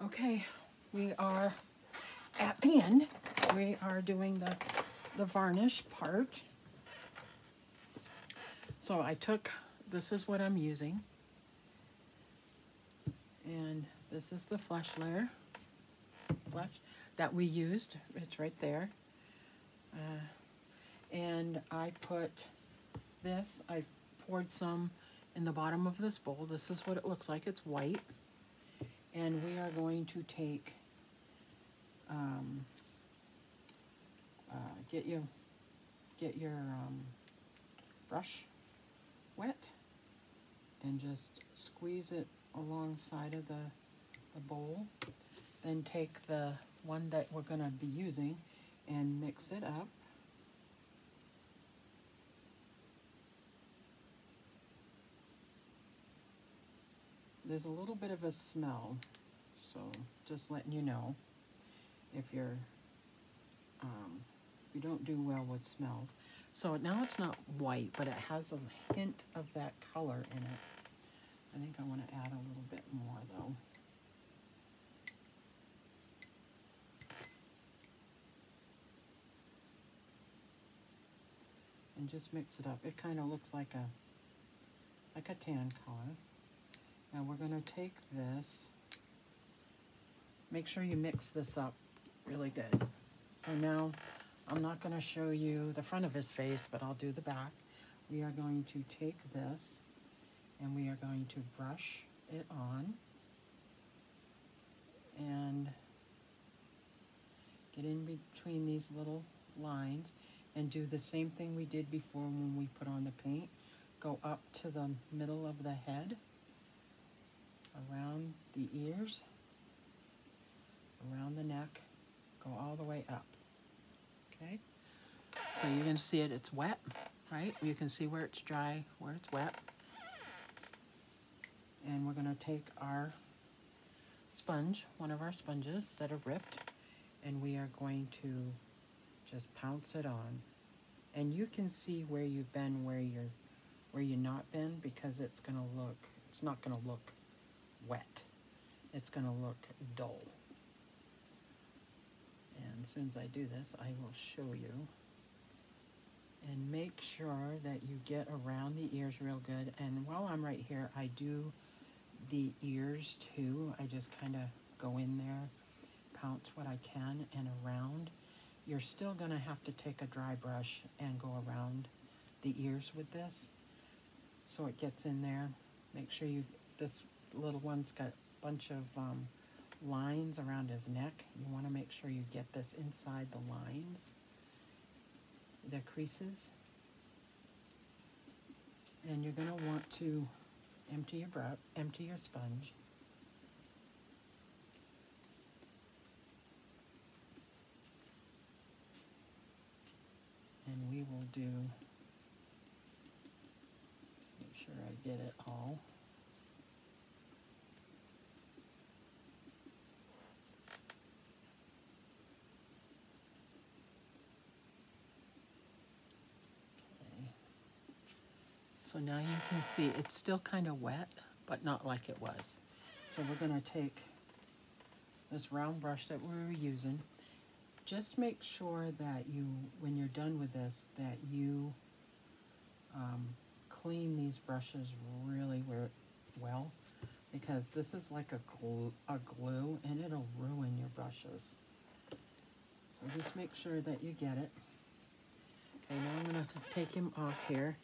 Okay, we are at the end. We are doing the varnish part. So I took, this is what I'm using. And this is the flesh layer, that we used. It's right there. And I put this, I poured some in the bottom of this bowl. This is what it looks like. It's white. And we are going to take, get your brush wet and just squeeze it alongside of the bowl. Then take the one that we're going to be using and mix it up. There's a little bit of a smell, so just letting you know if you're you don't do well with smells. So now it's not white, but it has a hint of that color in it. I think I want to add a little bit more though. And just mix it up. It kind of looks like a tan color. Now we're going to take this, make sure you mix this up really good. So now I'm not going to show you the front of his face, but I'll do the back. We are going to take this and we are going to brush it on and get in between these little lines and do the same thing we did before when we put on the paint. Go up to the middle of the head, around the ears, around the neck, go all the way up. Okay? So you're going to see it's wet, right? You can see where it's dry, where it's wet. And we're going to take our sponge, one of our sponges that are ripped, and we are going to just pounce it on. And you can see where you've been, where you're not been, because it's not going to look wet. It's going to look dull. And as soon as I do this, I will show you. And make sure that you get around the ears real good. And while I'm right here, I do the ears too. I just kind of go in there, pounce what I can and around. You're still going to have to take a dry brush and go around the ears with this so it gets in there. Make sure this little one's got a bunch of lines around his neck. You want to make sure you get this inside the lines, the creases. And you're going to want to empty your sponge. And we will do, make sure I get it all. Okay. So now you can see it's still kind of wet, but not like it was. So we're going to take this round brush that we were using. Just make sure that when you're done with this, that you clean these brushes really well, because this is like a glue and it'll ruin your brushes. So just make sure that you get it. Okay, now I'm going to take him off here.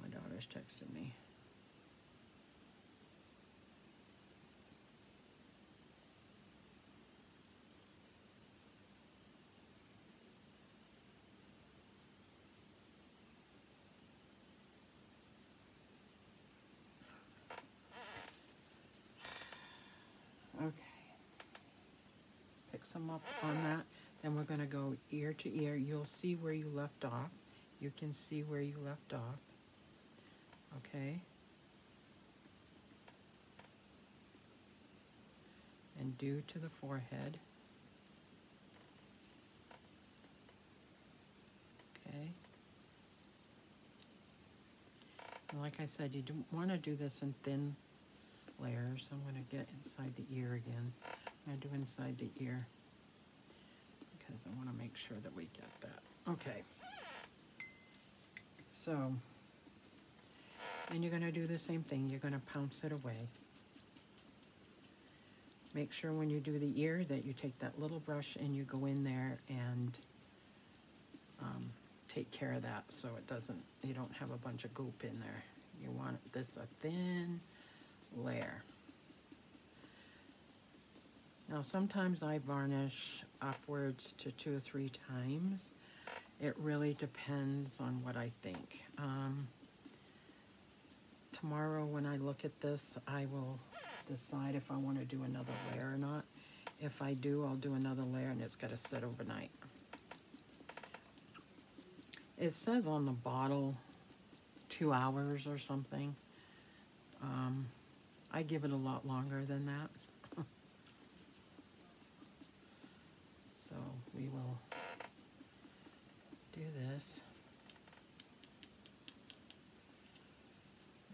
My daughter's texting me. Okay, pick some up on that. Then we're going to go ear to ear. You'll see where you left off. You can see where you left off. Okay. And do to the forehead. Okay. And like I said, you don't want to do this in thin layers. I'm going to get inside the ear again. I'm going to do inside the ear because I want to make sure that we get that. Okay. So, and you're going to do the same thing. You're going to pounce it away. Make sure when you do the ear that you take that little brush and you go in there and take care of that so it doesn't, you don't have a bunch of goop in there. You want this a thin layer. Now sometimes I varnish upwards to 2 or 3 times. It really depends on what I think. Tomorrow when I look at this, I will decide if I want to do another layer or not. If I do, I'll do another layer and it's got to sit overnight. It says on the bottle 2 hours or something. I give it a lot longer than that. So we will do this.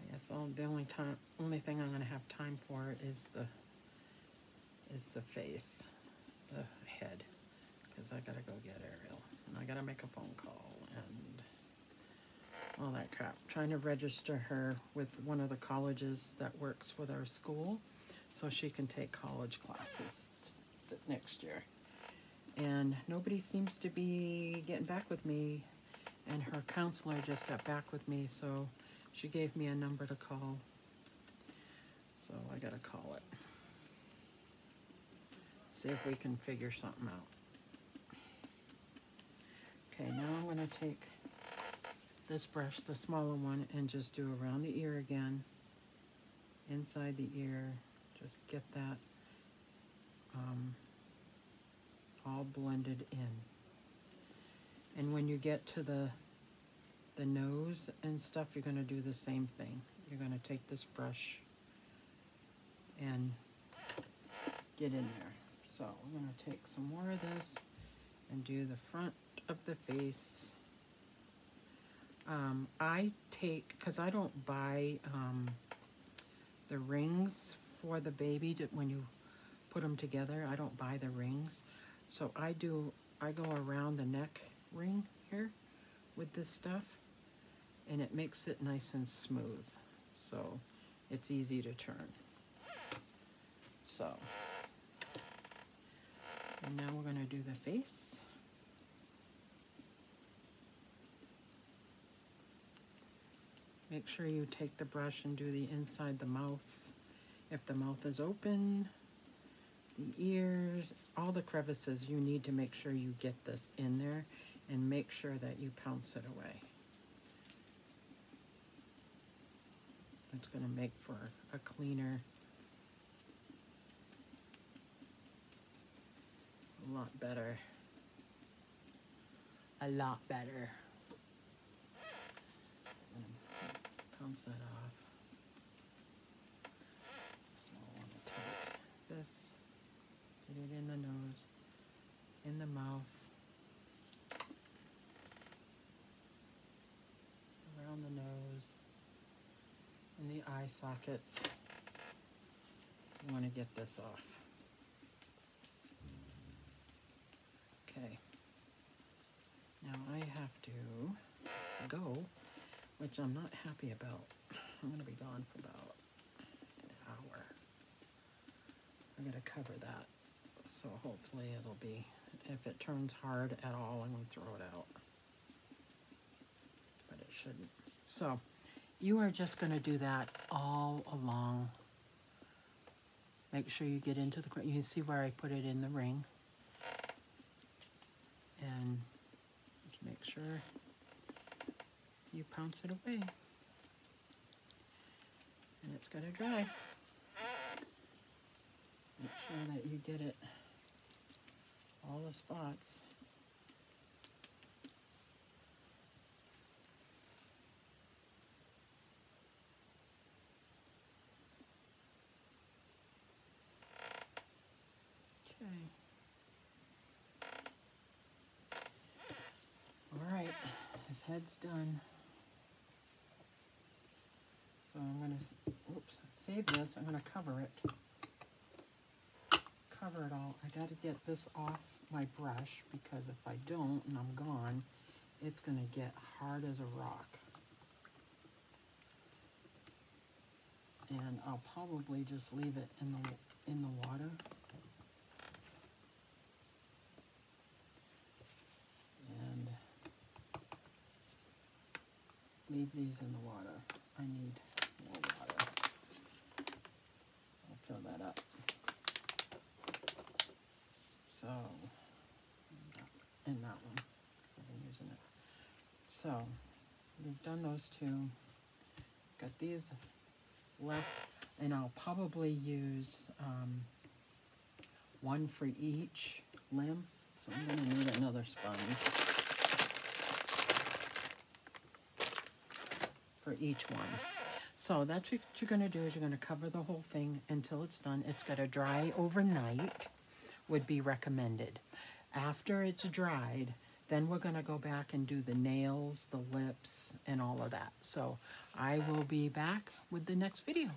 I guess the only thing I'm going to have time for is the face, the head, because I got to go get Ariel and I got to make a phone call and all that crap. Trying to register her with one of the colleges that works with our school so she can take college classes next year. And nobody seems to be getting back with me, and her counselor just got back with me, so she gave me a number to call. So I gotta call it. See if we can figure something out. Okay, now I'm gonna take this brush, the smaller one, and just do around the ear again. Inside the ear, just get that all blended in. And when you get to the nose and stuff, you're going to do the same thing. You're going to take this brush and get in there. So I'm going to take some more of this and do the front of the face. I take, because I don't buy the rings for the baby when you put them together. I don't buy the rings. So I go around the neck ring here with this stuff, and it makes it nice and smooth. So it's easy to turn. So, and now we're going to do the face. Make sure you take the brush and do the inside the mouth. If the mouth is open, the ears, all the crevices, you need to make sure you get this in there and make sure that you pounce it away. It's going to make for a cleaner, a lot better. Pounce that off. So I want to take this, get it in the nose, in the mouth, around the nose, in the eye sockets. You want to get this off. Okay. Now I have to go, which I'm not happy about. I'm going to be gone for about an hour. I'm going to cover that. So hopefully it'll be, if it turns hard at all, I'm going to throw it out. But it shouldn't. So you are just going to do that all along. Make sure you get into the, you can see where I put it in the ring. And make sure you pounce it away. And it's going to dry. Make sure that you get it, all the spots. Okay. All right, his head's done. So I'm going to, oops, save this. I'm going to cover it. Cover it all. I got to get this off my brush because if I don't and I'm gone, it's going to get hard as a rock. And I'll probably just leave it in the water. And leave these in the water. I need more water. I'll fill that up. So, and that one, I've been using it. So, we've done those two. Got these left, and I'll probably use one for each limb. So I'm going to need another sponge for each one. So that's what you're going to do is you're going to cover the whole thing until it's done. It's got to dry overnight, would be recommended. After it's dried, then we're going to go back and do the nails, the lips, and all of that. So I will be back with the next video.